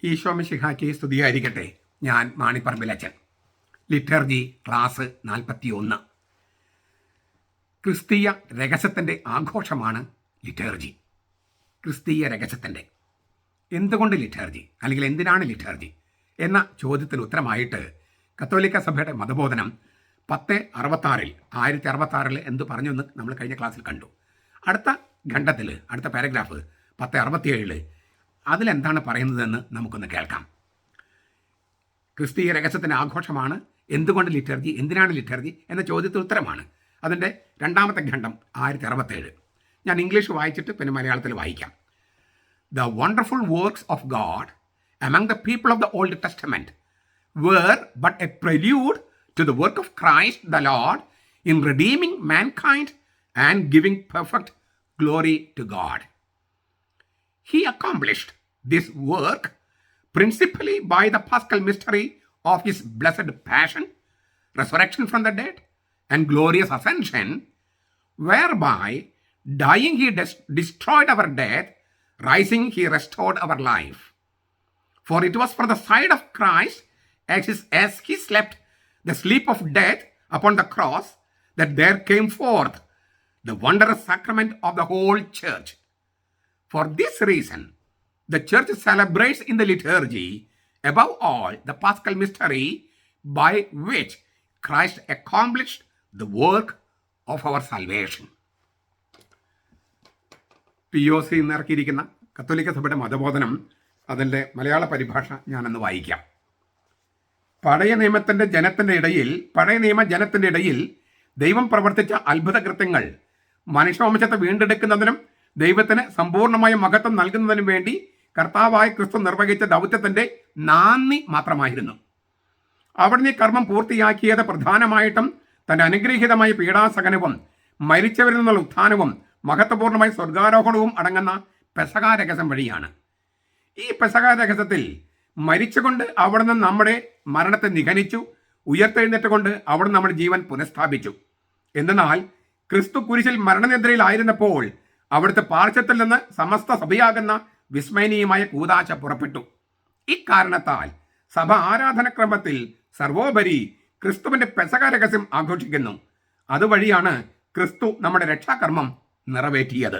ഈശോ മിശിഹായ്ക്ക് സ്തുതിയായിരിക്കട്ടെ. ഞാൻ മാണിപ്പറമ്പിലച്ചൻ. Liturgy class 41. ക്രിസ്തീയ രഹസ്യത്തിൻ്റെ ആഘോഷമാണ് ലിറ്റർജി. ക്രിസ്തീയ രഹസ്യത്തിൻ്റെ എന്തുകൊണ്ട് ലിറ്റർജി, അല്ലെങ്കിൽ എന്തിനാണ് ലിറ്റർജി എന്ന ചോദ്യത്തിന് ഉത്തരമായിട്ട് കത്തോലിക്ക സഭയുടെ മതബോധനം 1066 എന്ത് പറഞ്ഞെന്ന് നമ്മൾ കഴിഞ്ഞ ക്ലാസ്സിൽ കണ്ടു. അടുത്ത ഖണ്ഡത്തിൽ, അടുത്ത പാരഗ്രാഫ് 1067 അതിലെന്താണ് പറയുന്നതെന്ന് നമുക്കൊന്ന് കേൾക്കാം. ക്രിസ്തീയ രഹസ്യത്തിൻ്റെ ആഘോഷമാണ് എന്തുകൊണ്ട് ലിറ്റർജി, എന്തിനാണ് ലിറ്റർജി എന്ന ചോദ്യത്തിന് ഉത്തരമാണ്. അതിൻ്റെ രണ്ടാമത്തെ ഖണ്ഡം 1067. ഞാൻ ഇംഗ്ലീഷ് വായിച്ചിട്ട് പിന്നെ മലയാളത്തിൽ വായിക്കാം. The wonderful works of God among the people of the Old Testament were but a prelude to the work of Christ the Lord in redeeming mankind and giving perfect glory to God. He accomplished this work principally by the paschal mystery of his blessed passion, resurrection from the dead, and glorious ascension, whereby dying he destroyed our death, rising he restored our life. For it was from the side of Christ, as he slept the sleep of death upon the cross, that there came forth the wondrous sacrament of the whole church. For this reason, the church celebrates in the liturgy, above all, the paschal mystery by which Christ accomplished the work of our salvation. POC ഇന്നിറക്കിയിരിക്കുന്ന കത്തോലിക്ക സഭയുടെ മതബോധനം, അതിൻ്റെ മലയാള പരിഭാഷ ഞാനൊന്ന് വായിക്കാം. പഴയ നിയമ ജനത്തിൻ്റെ ഇടയിൽ ദൈവം പ്രവർത്തിച്ച അത്ഭുത കൃത്യങ്ങൾ മനുഷ്യവംശത്തെ വീണ്ടെടുക്കുന്നതിനും ദൈവത്തിന് സമ്പൂർണ്ണമായ മഹത്വം നൽകുന്നതിനും വേണ്ടി കർത്താവായ ക്രിസ്തു നിർവഹിച്ച ദൗത്യത്തിൻ്റെ നാന്ദി മാത്രമായിരുന്നു. അവിടുന്ന് ഈ കർമ്മം പൂർത്തിയാക്കിയത് പ്രധാനമായിട്ടും തൻ്റെ അനുഗ്രഹീതമായ പീഡാസഹനവും മരിച്ചവരിൽ നിന്നുള്ള ഉത്ഥാനവും മഹത്വപൂർണ്ണമായ സ്വർഗാരോഹണവും അടങ്ങുന്ന പെസഹ രഹസ്യം വഴിയാണ്. ഈ പെസഹ രഹസ്യത്തിൽ മരിച്ചുകൊണ്ട് അവിടുന്ന് നമ്മുടെ മരണത്തെ നിഗനിച്ചു, ഉയർത്തെഴുന്നേറ്റുകൊണ്ട് അവിടുന്ന് നമ്മുടെ ജീവൻ പുനഃസ്ഥാപിച്ചു. എന്നാൽ ക്രിസ്തു കുരിശിൽ മരണനിദ്രയിലായിരുന്നപ്പോൾ അവിടുത്തെ പാർശ്വത്തിൽ നിന്ന് സമസ്ത സഭയാകുന്ന വിസ്മയനീയമായ കൂദാശ പുറപ്പെട്ടു. ഇക്കാരണത്താൽ സഭ ആരാധനക്രമത്തിൽ സർവോപരി ക്രിസ്തുവിൻ്റെ പെസഹ രഹസ്യം ആഘോഷിക്കുന്നു. അതുവഴിയാണ് ക്രിസ്തു നമ്മുടെ രക്ഷാകർമ്മം നിറവേറ്റിയത്.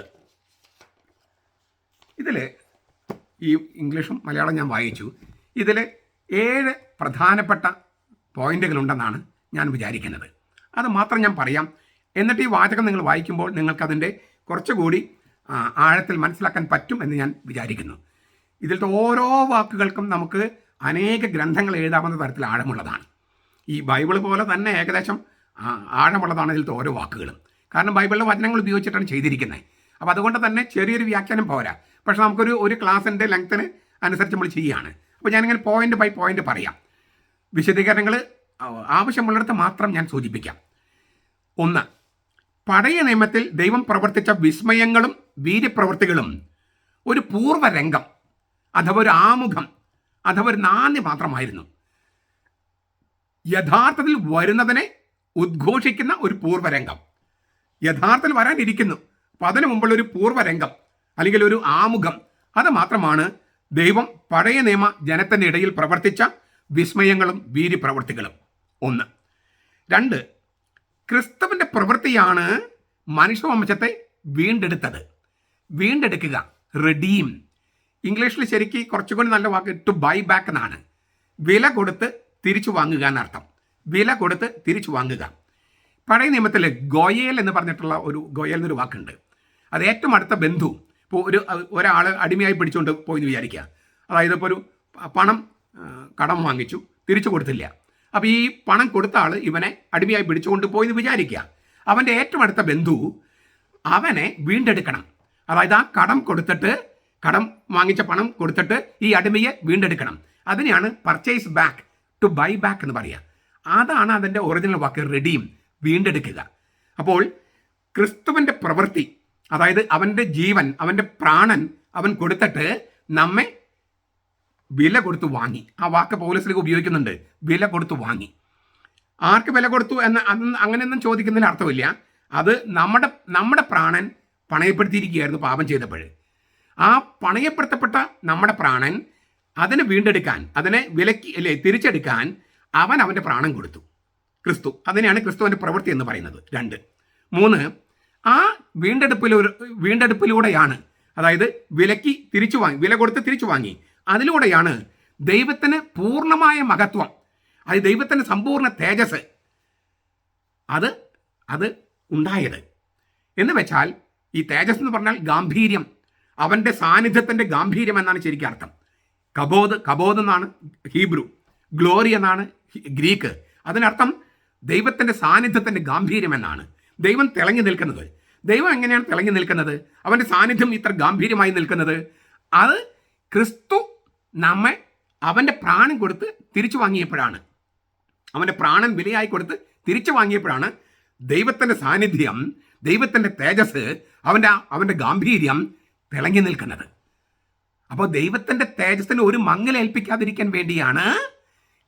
ഇതിൽ ഈ ഇംഗ്ലീഷും മലയാളം ഞാൻ വായിച്ചു. ഇതിൽ 7 പ്രധാനപ്പെട്ട പോയിന്റുകളുണ്ടെന്നാണ് ഞാൻ വിചാരിക്കുന്നത്. അത് മാത്രം ഞാൻ പറയാം. എന്നിട്ട് ഈ വാചകം നിങ്ങൾ വായിക്കുമ്പോൾ നിങ്ങൾക്കതിൻ്റെ കുറച്ചുകൂടി ആഴത്തിൽ മനസ്സിലാക്കാൻ പറ്റും എന്ന് ഞാൻ വിചാരിക്കുന്നു. ഇതിലത്തെ ഓരോ വാക്കുകൾക്കും നമുക്ക് അനേക ഗ്രന്ഥങ്ങൾ എഴുതാവുന്ന തരത്തിൽ ആഴമുള്ളതാണ്. ഈ ബൈബിൾ പോലെ തന്നെ ഏകദേശം ആഴമുള്ളതാണ് ഇതിലത്തെ ഓരോ വാക്കുകളും. കാരണം ബൈബിളിലെ വചനങ്ങൾ ഉപയോഗിച്ചിട്ടാണ് ചെയ്തിരിക്കുന്നത്. അപ്പോൾ അതുകൊണ്ട് തന്നെ ചെറിയൊരു വ്യാഖ്യാനം പോരാ. പക്ഷെ നമുക്കൊരു ക്ലാസ്സിൻ്റെ ലെങ്ത്തിന് അനുസരിച്ച് നമ്മൾ ചെയ്യുകയാണ്. അപ്പോൾ ഞാനിങ്ങനെ പോയിന്റ് ബൈ പോയിന്റ് പറയാം. വിശദീകരണങ്ങൾ ആവശ്യമുള്ളിടത്ത് മാത്രം ഞാൻ സൂചിപ്പിക്കാം. 1. പഴയ നിയമത്തിൽ ദൈവം പ്രവർത്തിച്ച വിസ്മയങ്ങളും വീര്യപ്രവൃത്തികളും ഒരു പൂർവ്വരംഗം അഥവാ ഒരു ആമുഖം അഥവാ ഒരു നാന്ദി മാത്രമായിരുന്നു. യഥാർത്ഥത്തിൽ വരുന്നതിനെ ഉദ്ഘോഷിക്കുന്ന ഒരു പൂർവ്വരംഗം യഥാർത്ഥത്തിൽ വരാനിരിക്കുന്നു. അപ്പം അതിനു മുമ്പുള്ളൊരു പൂർവ്വരംഗം അല്ലെങ്കിൽ ഒരു ആമുഖം, അത് മാത്രമാണ് ദൈവം പഴയ നിയമ ജനത്തിൻ്റെ ഇടയിൽ പ്രവർത്തിച്ച വിസ്മയങ്ങളും വീര്യപ്രവൃത്തികളും. 1. 2. ക്രിസ്തുവിൻ്റെ പ്രവൃത്തിയാണ് മനുഷ്യവംശത്തെ വീണ്ടെടുത്തത്. വീണ്ടെടുക്കുക, റെഡീം. ഇംഗ്ലീഷിൽ ശരിക്ക് കുറച്ചുകൂടി നല്ല വാക്ക് ടു ബൈ ബാക്ക് എന്നാണ്. വില കൊടുത്ത് തിരിച്ചു വാങ്ങുക എന്നർത്ഥം. വില കൊടുത്ത് തിരിച്ചു വാങ്ങുക. പഴയ നിയമത്തിൽ ഗോയേൽ എന്ന് പറഞ്ഞിട്ടുള്ള ഗോയേൽ എന്നൊരു വാക്കുണ്ട്. അത് ഏറ്റവും അടുത്ത ബന്ധു. ഇപ്പോൾ ഒരാൾ അടിമയായി പിടിച്ചുകൊണ്ട് പോയി വിചാരിക്കുക. അതായത് ഇപ്പോൾ ഒരു പണം കടം വാങ്ങിച്ചു, തിരിച്ചു കൊടുത്തില്ല. അപ്പോൾ ഈ പണം കൊടുത്ത ആൾ ഇവനെ അടിമയായി പിടിച്ചുകൊണ്ട് പോയി എന്ന് വിചാരിക്കുക. അവൻ്റെ ഏറ്റവും അടുത്ത ബന്ധു അവനെ വീണ്ടെടുക്കണം. അതായത് ആ കടം വാങ്ങിച്ച പണം കൊടുത്തിട്ട് ഈ അടിമയെ വീണ്ടെടുക്കണം. അതിനെയാണ് purchase back, to buy back എന്ന് പറയുക. അതാണ് അതിൻ്റെ ഒറിജിനൽ വാക്ക്, റെഡീം, വീണ്ടെടുക്കുക. അപ്പോൾ ക്രിസ്തുവിൻ്റെ പ്രവൃത്തി, അതായത് അവൻ്റെ ജീവൻ, അവൻ്റെ പ്രാണൻ അവൻ കൊടുത്തിട്ട് നമ്മെ വില കൊടുത്തു വാങ്ങി. ആ വാക്ക് പൗലോസിലേക്ക് ഉപയോഗിക്കുന്നുണ്ട്, വില കൊടുത്തു വാങ്ങി. ആർക്ക് വില കൊടുത്തു എന്ന് അങ്ങനെയൊന്നും ചോദിക്കുന്നതിന് അർത്ഥമില്ല. അത് നമ്മുടെ പ്രാണൻ പണയപ്പെടുത്തിയിരിക്കുകയായിരുന്നു പാപം ചെയ്തപ്പോൾ. ആ പണയപ്പെടുത്തപ്പെട്ട നമ്മുടെ പ്രാണൻ അതിനെ വീണ്ടെടുക്കാൻ, അതിനെ വിലക്കി തിരിച്ചെടുക്കാൻ അവൻ അവൻ്റെ പ്രാണൻ കൊടുത്തു. ക്രിസ്തു, അതിനെയാണ് ക്രിസ്തുവിൻ്റെ പ്രവൃത്തി എന്ന് പറയുന്നത്. 2. 3, ആ വീണ്ടെടുപ്പിലൂടെയാണ്, അതായത് വില കൊടുത്ത് തിരിച്ചു വാങ്ങി, അതിലൂടെയാണ് ദൈവത്തിന് പൂർണ്ണമായ മഹത്വം, അത് ദൈവത്തിൻ്റെ സമ്പൂർണ്ണ തേജസ് അത് ഉണ്ടായത്. എന്ന് വെച്ചാൽ ഈ തേജസ് എന്ന് പറഞ്ഞാൽ ഗാംഭീര്യം, അവൻ്റെ സാന്നിധ്യത്തിൻ്റെ ഗാംഭീര്യം എന്നാണ് ശരിക്കും അർത്ഥം. കബോദ് എന്നാണ് ഹീബ്രു, ഗ്ലോറി എന്നാണ് ഗ്രീക്ക്. അതിനർത്ഥം ദൈവത്തിൻ്റെ സാന്നിധ്യത്തിൻ്റെ ഗാംഭീര്യം എന്നാണ്. ദൈവം തിളങ്ങി നിൽക്കുന്നത്. ദൈവം എങ്ങനെയാണ് തിളങ്ങി നിൽക്കുന്നത്? അവൻ്റെ സാന്നിധ്യം ഇത്ര ഗാംഭീര്യമായി നിൽക്കുന്നത് അത് ക്രിസ്തു നമ്മെ അവൻ്റെ പ്രാണൻ കൊടുത്ത് തിരിച്ചു വാങ്ങിയപ്പോഴാണ്. അവൻ്റെ പ്രാണൻ വിലയായി കൊടുത്ത് തിരിച്ചു വാങ്ങിയപ്പോഴാണ് ദൈവത്തിൻ്റെ സാന്നിധ്യം, ദൈവത്തിൻ്റെ തേജസ്, അവൻ്റെ ഗാംഭീര്യം തിളങ്ങി നിൽക്കുന്നത്. അപ്പോൾ ദൈവത്തിൻ്റെ തേജസ്സിന് ഒരു മങ്ങലേൽപ്പിക്കാതിരിക്കാൻ വേണ്ടിയാണ്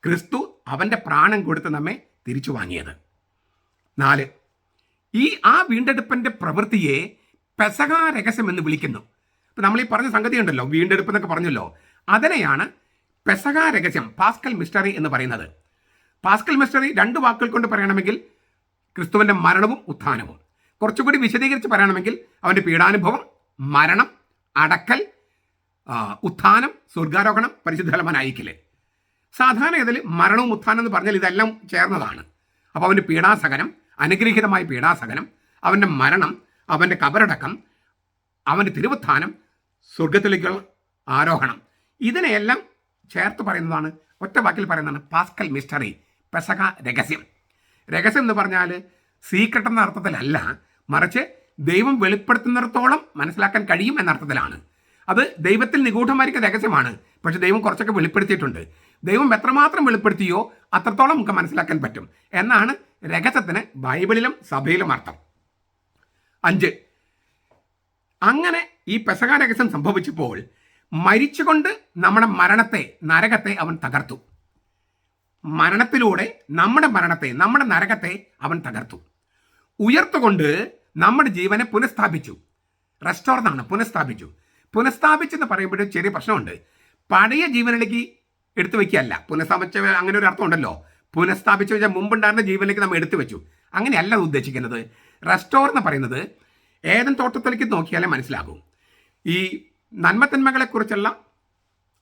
ക്രിസ്തു അവൻ്റെ പ്രാണൻ കൊടുത്ത് നമ്മെ തിരിച്ചു വാങ്ങിയത്. 4, ആ വീണ്ടെടുപ്പിൻ്റെ പ്രവൃത്തിയെ പെസഹ രഹസ്യം എന്ന് വിളിക്കുന്നു. ഇപ്പം നമ്മൾ ഈ പറഞ്ഞ സംഗതി ഉണ്ടല്ലോ, വീണ്ടെടുപ്പ് എന്നൊക്കെ പറഞ്ഞല്ലോ, അതിനെയാണ് പെസഹ രഹസ്യം, പാസ്കൽ മിസ്റ്ററി എന്ന് പറയുന്നത്. പാസ്കൽ മിസ്റ്ററി 2 വാക്കുകൾ കൊണ്ട് പറയണമെങ്കിൽ ക്രിസ്തുവിൻ്റെ മരണവും ഉത്ഥാനവും. കുറച്ചുകൂടി വിശദീകരിച്ച് പറയണമെങ്കിൽ അവൻ്റെ പീഡാനുഭവം, മരണം, അടക്കൽ, ഉത്ഥാനം, സ്വർഗാരോഹണം, പരിശുദ്ധഫലമാൻ അയക്കൽ. സാധാരണ ഇതിൽ മരണവും ഉത്ഥാനം എന്ന് പറഞ്ഞാൽ ഇതെല്ലാം ചേർന്നതാണ്. അപ്പോൾ അവൻ്റെ പീഡാസഹനം, അനുഗ്രഹീതമായ പീഡാസഹനം, അവൻ്റെ മരണം, അവൻ്റെ കബറടക്കം, അവൻ്റെ തിരുവുത്ഥാനം, സ്വർഗത്തിലേക്കുള്ള ആരോഹണം, ഇതിനെയെല്ലാം ചേർത്ത് പറയുന്നതാണ്, ഒറ്റ വാക്കിൽ പറയുന്നതാണ് പാസ്കൽ മിസ്റ്ററി, പെസഹ രഹസ്യം. രഹസ്യം എന്ന് പറഞ്ഞാൽ സീക്രട്ട് എന്ന അർത്ഥത്തിലല്ല, മറിച്ച് ദൈവം വെളിപ്പെടുത്തുന്നിടത്തോളം മനസ്സിലാക്കാൻ കഴിയും എന്ന അർത്ഥത്തിലാണ്. അത് ദൈവത്തിൽ നിഗൂഢമായിരിക്കുന്ന രഹസ്യമാണ്. പക്ഷെ ദൈവം കുറച്ചൊക്കെ വെളിപ്പെടുത്തിയിട്ടുണ്ട്. ദൈവം എത്രമാത്രം വെളിപ്പെടുത്തിയോ അത്രത്തോളം നമുക്ക് മനസ്സിലാക്കാൻ പറ്റും എന്നാണ് രഹസ്യത്തിന് ബൈബിളിലും സഭയിലും അർത്ഥം. 5, അങ്ങനെ ഈ പെസഹ രഹസ്യം സംഭവിച്ചപ്പോൾ മരിച്ചുകൊണ്ട് നമ്മുടെ മരണത്തെ, നരകത്തെ അവൻ തകർത്തു. മരണത്തിലൂടെ നമ്മുടെ മരണത്തെ, നമ്മുടെ നരകത്തെ അവൻ തകർത്തു. ഉയർത്തുകൊണ്ട് നമ്മുടെ ജീവനെ പുനഃസ്ഥാപിച്ചു. റെസ്റ്റോർ എന്നാണ്, പുനഃസ്ഥാപിച്ചു. പുനഃസ്ഥാപിച്ചെന്ന് പറയുമ്പോഴും ചെറിയ പ്രശ്നമുണ്ട്. പഴയ ജീവനിലേക്ക് എടുത്തു വയ്ക്കുകയല്ല. പുനഃസ്ഥാപിച്ച അങ്ങനെ ഒരു അർത്ഥം ഉണ്ടല്ലോ. പുനഃസ്ഥാപിച്ചു വെച്ചാൽ മുമ്പുണ്ടായിരുന്ന ജീവനിലേക്ക് നമ്മൾ എടുത്തു വെച്ചു, അങ്ങനെയല്ല ഉദ്ദേശിക്കുന്നത്. റെസ്റ്റോർ എന്ന് പറയുന്നത് ഏദൻ തോട്ടത്തിലേക്ക് നോക്കിയാലേ മനസ്സിലാകും. ഈ നന്മത്തിന്മകളെക്കുറിച്ചുള്ള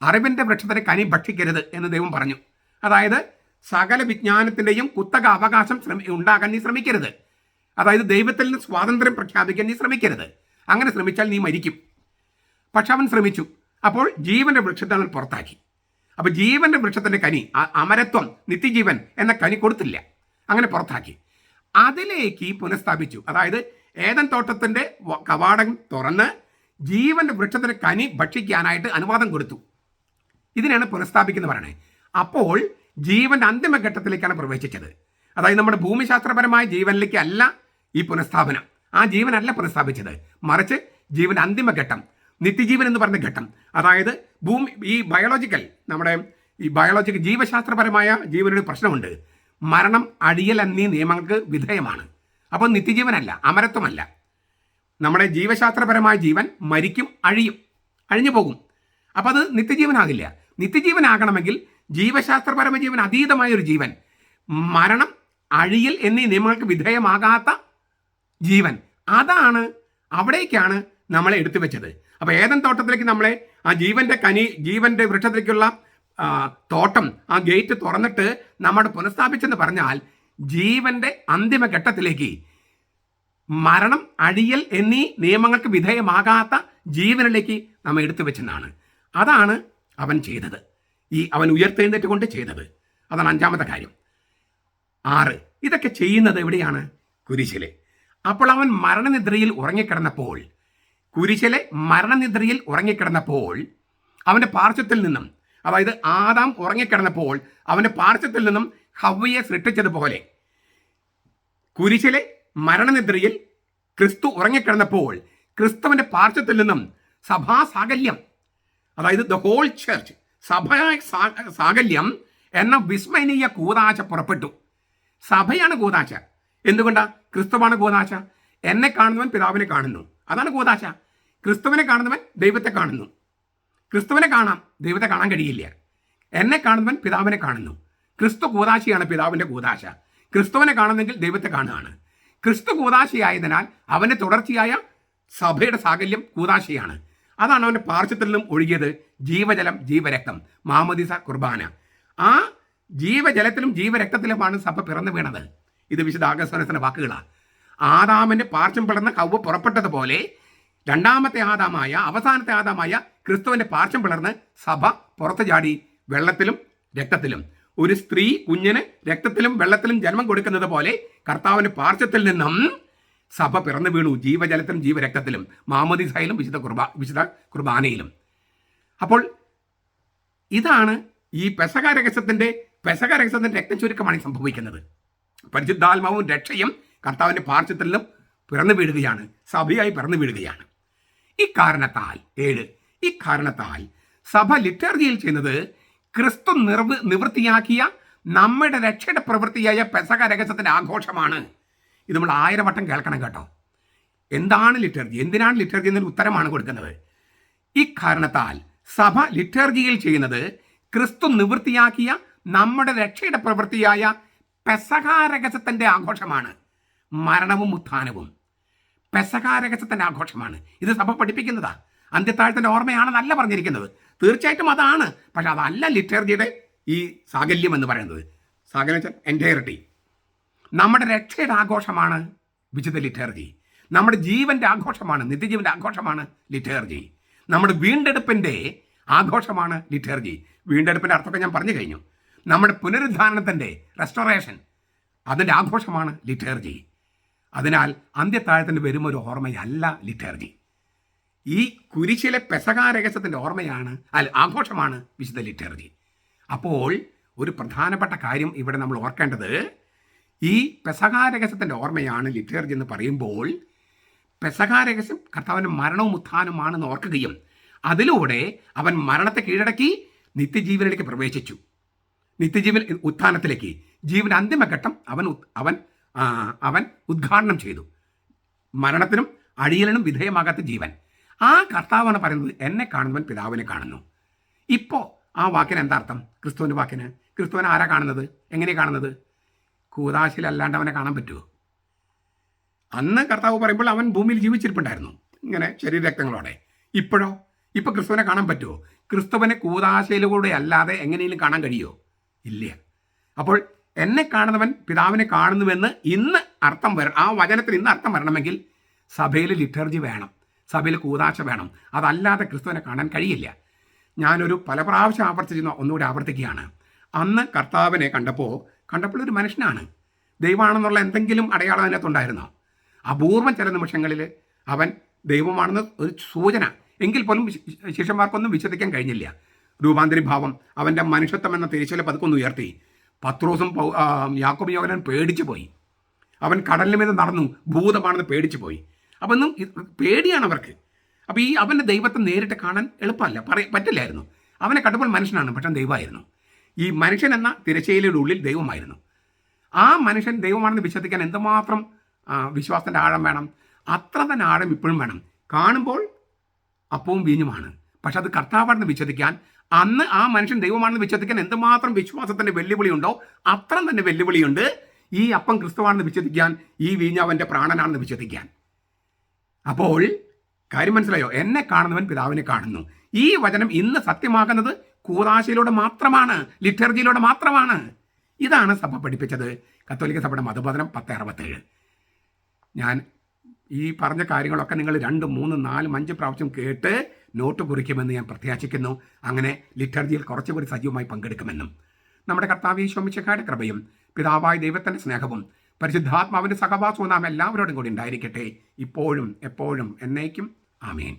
അറിവിൻ്റെ വൃക്ഷത്തിൻ്റെ കനി ഭക്ഷിക്കരുത് എന്ന് ദൈവം പറഞ്ഞു. അതായത് സകല വിജ്ഞാനത്തിൻ്റെയും കുത്തക അവകാശം ഉണ്ടാകാൻ നീ ശ്രമിക്കരുത്. അതായത് ദൈവത്തിൽ നിന്ന് സ്വാതന്ത്ര്യം പ്രഖ്യാപിക്കാൻ നീ ശ്രമിക്കരുത്. അങ്ങനെ ശ്രമിച്ചാൽ നീ മരിക്കും. പക്ഷെ അവൻ ശ്രമിച്ചു. അപ്പോൾ ജീവന്റെ വൃക്ഷത്തെ അവൻ പുറത്താക്കി. അപ്പോൾ ജീവന്റെ വൃക്ഷത്തിൻ്റെ കനി, അമരത്വം, നിത്യജീവൻ എന്ന കനി കൊടുത്തില്ല, അങ്ങനെ പുറത്താക്കി. അതിലേക്ക് പുനഃസ്ഥാപിച്ചു. അതായത് ഏദൻ തോട്ടത്തിൻ്റെ കവാടം തുറന്ന് ജീവന്റെ വൃക്ഷത്തിൻ്റെ കനി ഭക്ഷിക്കാനായിട്ട് അനുവാദം കൊടുത്തു. ഇതിനാണ് പുനഃസ്ഥാപിക്കുന്നത് പറയണേ. അപ്പോൾ ജീവന്റെ അന്തിമഘട്ടത്തിലേക്കാണ് പ്രവേശിച്ചത്. അതായത് നമ്മുടെ ഭൂമിശാസ്ത്രപരമായ ജീവനിലേക്ക് അല്ല ഈ പുനഃസ്ഥാപനം. ആ ജീവനല്ല പുനഃസ്ഥാപിച്ചത്, മറിച്ച് ജീവന്റെ അന്തിമഘട്ടം, നിത്യജീവൻ എന്ന് പറഞ്ഞ ഘട്ടം. അതായത് ഈ ബയോളജിക്കൽ ജീവശാസ്ത്രപരമായ ജീവനൊരു പ്രശ്നമുണ്ട്. മരണം, അടിയൽ എന്നീ നിയമങ്ങൾക്ക് വിധേയമാണ്. അപ്പോൾ നിത്യജീവനല്ല, അമരത്വമല്ല. നമ്മുടെ ജീവശാസ്ത്രപരമായ ജീവൻ മരിക്കും, അഴിഞ്ഞു പോകും. അപ്പോൾ അത് നിത്യജീവനാകില്ല. നിത്യജീവനാകണമെങ്കിൽ ജീവശാസ്ത്രപരമായ ജീവൻ അതീതമായ ഒരു ജീവൻ, മരണം, അഴിയൽ എന്നീ നിയമങ്ങൾക്ക് വിധേയമാകാത്ത ജീവൻ, അതാണ്, അവിടേക്കാണ് നമ്മളെ എടുത്തു വെച്ചത്. അപ്പോൾ ഏദൻ തോട്ടത്തിലേക്ക് നമ്മളെ ആ ജീവന്റെ വൃക്ഷത്തിലേക്കുള്ള തോട്ടം, ആ ഗേറ്റ് തുറന്നിട്ട് നമ്മൾ പുനഃസ്ഥാപിച്ചെന്ന് പറഞ്ഞാൽ ജീവന്റെ അന്തിമഘട്ടത്തിലേക്ക്, മരണം, അഴിയൽ എന്നീ നിയമങ്ങൾക്ക് വിധേയമാകാത്ത ജീവനിലേക്ക് നമ്മൾ എടുത്തു വെച്ചെന്നാണ്. അതാണ് അവൻ ചെയ്തത്, അവൻ ഉയർത്തെഴുന്നേറ്റ് കൊണ്ട് ചെയ്തത്. അതാണ് 5ാമത്തെ കാര്യം. 6, ഇതൊക്കെ ചെയ്യുന്നത് എവിടെയാണ്? കുരിശിലെ. അപ്പോൾ അവൻ മരണനിദ്രയിൽ ഉറങ്ങിക്കിടന്നപ്പോൾ, കുരിശിലെ മരണനിദ്രയിൽ ഉറങ്ങിക്കിടന്നപ്പോൾ അവൻ്റെ പാർശ്വത്തിൽ നിന്നും, അതായത് ആദാം ഉറങ്ങിക്കിടന്നപ്പോൾ അവൻ്റെ പാർശ്വത്തിൽ നിന്നും ഹവ്വയെ സൃഷ്ടിച്ചതുപോലെ കുരിശിലെ മരണനിദ്രയിൽ ക്രിസ്തു ഉറങ്ങിക്കിടന്നപ്പോൾ ക്രിസ്തുവിൻ്റെ പാർശ്വത്തിൽ നിന്നും സഭാസാകല്യം, അതായത് ദ ഹോൾ ചർച്ച്, സാകല്യം എന്ന വിസ്മയനീയ കൂദാശ പുറപ്പെട്ടു. സഭയാണ് കൂദാശ. എന്തുകൊണ്ടാണ്? ക്രിസ്തുവാണ് കൂദാശ. എന്നെ കാണുന്നവൻ പിതാവിനെ കാണുന്നു, അതാണ് കൂദാശ. ക്രിസ്തുവിനെ കാണുന്നവൻ ദൈവത്തെ കാണുന്നു. ക്രിസ്തുവിനെ കാണാം, ദൈവത്തെ കാണാൻ കഴിയില്ല. എന്നെ കാണുന്നവൻ പിതാവിനെ കാണുന്നു. ക്രിസ്തു കൂദാശിയാണ് പിതാവിൻ്റെ കൂദാശ. ക്രിസ്തുവിനെ കാണുന്നെങ്കിൽ ദൈവത്തെ കാണുകയാണ്. ക്രിസ്തു കൂദാശിയായതിനാൽ അവൻ്റെ തുടർച്ചയായ സഭയുടെ സാകല്യം കൂദാശിയാണ്. അതാണ് അവൻ്റെ പാർശ്വത്തിൽ നിന്നും ഒഴുകിയത് ജീവജലം, ജീവരക്തം, മാമോദീസ, കുർബാന. ആ ജീവജലത്തിലും ജീവരക്തത്തിലുമാണ് സഭ പിറന്നു വീണത്. ഇത് വിശുദ്ധ അഗസ്തീനോസിന്റെ വാക്കുകളാണ്. ആദാമിന്റെ പാർശ്വം പിളർന്ന ഹവ്വ പുറപ്പെട്ടതുപോലെ രണ്ടാമത്തെ ആദാമായ, അവസാനത്തെ ആദാമായ ക്രിസ്തുവിന്റെ പാർശ്വം പിളർന്ന് സഭ പുറത്തു ചാടി വെള്ളത്തിലും രക്തത്തിലും. ഒരു സ്ത്രീ കുഞ്ഞിന് രക്തത്തിലും വെള്ളത്തിലും ജന്മം കൊടുക്കുന്നത് പോലെ കർത്താവിന്റെ പാർശ്വത്തിൽ നിന്നും സഭ പിറന്നു വീണു, ജീവജലത്തിലും ജീവരക്തത്തിലും, മാമോദീസയിലും വിശുദ്ധ കുർബാനയിലും. അപ്പോൾ ഇതാണ് ഈ പെസഹ രഹസ്യത്തിന്റെ രക്തം ചുരുക്കമാണ് സംഭവിക്കുന്നത്. പരിശുദ്ധാത്മാവും രക്ഷയും കർത്താവിന്റെ പാർശ്വത്തിൽ നിന്നും പിറന്നു വീഴുകയാണ്, സഭയായി പിറന്നു വീഴുകയാണ്. ഇക്കാരണത്താൽ സഭ ലിറ്റർജിയിൽ ചെയ്യുന്നത് ക്രിസ്തു നിവൃത്തിയാക്കിയ നമ്മുടെ രക്ഷയുടെ പ്രവൃത്തിയായ പെസഹ രഹസ്യത്തിന്റെ ആഘോഷമാണ്. ഇത് നമ്മൾ 1000 വട്ടം കേൾക്കണം കേട്ടോ. എന്താണ് ലിറ്റർജി, എന്തിനാണ് ലിറ്റർജി എന്നൊരു ഉത്തരമാണ് കൊടുക്കുന്നത്. ഇക്കാരണത്താൽ സഭ ലിറ്റർജിയിൽ ചെയ്യുന്നത് ക്രിസ്തു നിവൃത്തിയാക്കിയ നമ്മുടെ രക്ഷയുടെ പ്രവൃത്തിയായ പെസഹ രഹസ്യത്തിന്റെ ആഘോഷമാണ്. മരണവും ഉത്ഥാനവും പെസഹ രഹസ്യത്തിന്റെ ആഘോഷമാണ്. ഇത് സഭ പഠിപ്പിക്കുന്നതാ. അന്ത്യത്താഴത്തിന്റെ ഓർമ്മയാണെന്നല്ല പറഞ്ഞിരിക്കുന്നത്. തീർച്ചയായിട്ടും അതാണ്. പക്ഷെ അതല്ല ലിറ്റർജിയുടെ ഈ സാകല്യം എന്ന് പറയുന്നത്. സാകല്യം വെച്ചാൽ എൻറ്റയറിറ്റി. നമ്മുടെ രക്ഷയുടെ ആഘോഷമാണ് വിശുദ്ധ ലിറ്റർജി. നമ്മുടെ ജീവന്റെ ആഘോഷമാണ്, നിത്യജീവന്റെ ആഘോഷമാണ് ലിറ്റർജി. നമ്മുടെ വീണ്ടെടുപ്പിന്റെ ആഘോഷമാണ് ലിറ്റർജി. വീണ്ടെടുപ്പിന്റെ അർത്ഥമൊക്കെ ഞാൻ പറഞ്ഞു കഴിഞ്ഞു. നമ്മുടെ പുനരുദ്ധാരണത്തിന്റെ റെസ്റ്റോറേഷൻ, അതിൻ്റെ ആഘോഷമാണ് ലിറ്റർജി. അതിനാൽ അന്ത്യത്താഴത്തിന് വരുന്ന ഒരു ഓർമ്മയല്ല ലിറ്റർജി. ഈ കുരിശിലെ പെസഹ രഹസ്യത്തിൻ്റെ ഓർമ്മയാണ്, ആഘോഷമാണ് വിശുദ്ധ ലിറ്റർജി. അപ്പോൾ ഒരു പ്രധാനപ്പെട്ട കാര്യം ഇവിടെ നമ്മൾ ഓർക്കേണ്ടത്, ഈ പെസഹ രഹസ്യത്തിൻ്റെ ഓർമ്മയാണ് ലിറ്റർജി എന്ന് പറയുമ്പോൾ പെസഹ രഹസ്യം കർത്താവിൻ്റെ മരണവും ഉത്ഥാനവുമാണെന്ന് ഓർക്കുകയും അതിലൂടെ അവൻ മരണത്തെ കീഴടക്കി നിത്യജീവനിലേക്ക് പ്രവേശിച്ചു. നിത്യജീവൻ ഉത്ഥാനത്തിലേക്ക്, ജീവൻ്റെ അന്തിമഘട്ടം അവൻ ഉദ്ഘാടനം ചെയ്തു. മരണത്തിനും അടിയലിനും വിധേയമാകാത്ത ജീവൻ. ആ കർത്താവാണ് പറയുന്നത്, എന്നെ കാണുന്നവൻ പിതാവിനെ കാണുന്നു. ഇപ്പോൾ ആ വാക്കിന് എന്താ അർത്ഥം? ക്രിസ്തുവിൻ്റെ വാക്കിന്, ക്രിസ്തുവിനെ ആരാ കാണുന്നത്? എങ്ങനെയാണ് കാണുന്നത്? കൂദാശിലല്ലാണ്ട് അവനെ കാണാൻ പറ്റുമോ? അന്ന് കർത്താവ് പറയുമ്പോൾ അവൻ ഭൂമിയിൽ ജീവിച്ചിരിപ്പുണ്ടായിരുന്നു, ഇങ്ങനെ ശരീരരക്തങ്ങളോടെ. ഇപ്പോൾ ക്രിസ്തുവിനെ കാണാൻ പറ്റുമോ? ക്രിസ്തുവിനെ കൂദാശയിലൂടെ അല്ലാതെ എങ്ങനെയും കാണാൻ കഴിയുമോ? ഇല്ല. അപ്പോൾ എന്നെ കാണുന്നവൻ പിതാവിനെ കാണുന്നുവെന്ന് ഇന്ന് അർത്ഥം വരണം. ആ വചനത്തിന് ഇന്ന് അർത്ഥം വരണമെങ്കിൽ സഭയിൽ ലിറ്റർജി വേണം, സഭയിൽ കൂദാശ വേണം. അതല്ലാതെ ക്രിസ്തുവിനെ കാണാൻ കഴിയില്ല. ഞാനൊരു പല പ്രാവശ്യം ഒന്നുകൂടി ആവർത്തിക്കുകയാണ്. അന്ന് കർത്താവിനെ കണ്ടപ്പോൾ ഒരു മനുഷ്യനാണ്. ദൈവമാണെന്നുള്ള എന്തെങ്കിലും അടയാളം അതിനകത്തുണ്ടായിരുന്നോ? അപൂർവം ചില നിമിഷങ്ങളിൽ അവൻ ദൈവമാണെന്ന് ഒരു സൂചന എങ്കിൽ പോലും ശിഷ്യന്മാർക്കൊന്നും വിശ്വസിക്കാൻ കഴിഞ്ഞില്ല. രൂപാന്തരി ഭാവം, അവൻ്റെ മനുഷ്യത്വം എന്ന തിരിച്ചല പതുക്കൊന്ന് ഉയർത്തി. പത്രോസും യാക്കോബും യോഹന്നാൻ പേടിച്ചു പോയി. അവൻ കടലിന് മീതെ നടന്നു, ഭൂതമാണെന്ന് പേടിച്ചു പോയി. അപ്പം ഒന്നും പേടിയാണ് അവർക്ക്. അപ്പോൾ ഈ അവൻ്റെ ദൈവത്തെ നേരിട്ട് കാണാൻ എളുപ്പമല്ല, പറ്റില്ലായിരുന്നു. അവനെ കണ്ടപ്പോൾ മനുഷ്യനാണ്, പക്ഷേ ദൈവമായിരുന്നു. ഈ മനുഷ്യൻ എന്ന തിരശ്ശീലയുടെ ഉള്ളിൽ ദൈവമായിരുന്നു. ആ മനുഷ്യൻ ദൈവമാണെന്ന് വിശ്വസിക്കാൻ എന്തുമാത്രം വിശ്വാസത്തിൻ്റെ ആഴം വേണം? അത്ര തന്നെ ആഴം ഇപ്പോഴും വേണം. കാണുമ്പോൾ അപ്പവും വീഞ്ഞുമാണ്, പക്ഷെ അത് കർത്താവാണെന്ന് വിശ്വസിക്കാൻ, അന്ന് ആ മനുഷ്യൻ ദൈവമാണെന്ന് വിശ്വസിക്കാൻ എന്തുമാത്രം വിശ്വാസത്തിൻ്റെ വെല്ലുവിളിയുണ്ടോ അത്ര തന്നെ വെല്ലുവിളിയുണ്ട് ഈ അപ്പം ക്രിസ്തുവാണെന്ന് വിശ്വസിക്കാൻ, ഈ വീഞ്ഞ് അവൻ്റെ പ്രാണനാണെന്ന് വിശ്വസിക്കാൻ. അപ്പോൾ കാര്യം മനസ്സിലായോ? എന്നെ കാണുന്നവൻ പിതാവിനെ കാണുന്നു. ഈ വചനം ഇന്ന് സത്യമാകുന്നത് കൂദാശയിലൂടെ മാത്രമാണ്, ലിറ്റർജിയിലൂടെ മാത്രമാണ്. ഇതാണ് സഭ പഠിപ്പിച്ചത്. കത്തോലിക്ക സഭയുടെ മതബോധനം 1067. ഞാൻ ഈ പറഞ്ഞ കാര്യങ്ങളൊക്കെ നിങ്ങൾ 2, 3, 4, 5 പ്രാവശ്യം കേട്ട് നോട്ട് കുറിക്കുമെന്ന് ഞാൻ പ്രത്യാശിക്കുന്നു. അങ്ങനെ ലിറ്റർജിയിൽ കുറച്ചുകൂടി സജീവമായി പങ്കെടുക്കുമെന്നും. നമ്മുടെ കർത്താവ് ഈശോ മിശിഹായുടെ കൃപയും പിതാവായ ദൈവത്തിൻ്റെ സ്നേഹവും പരിശുദ്ധാത്മാവിൻ്റെ സഹവാസവും നാം എല്ലാവരോടും കൂടി ഉണ്ടായിരിക്കട്ടെ, ഇപ്പോഴും എപ്പോഴും എന്നേക്കും. ആമേൻ.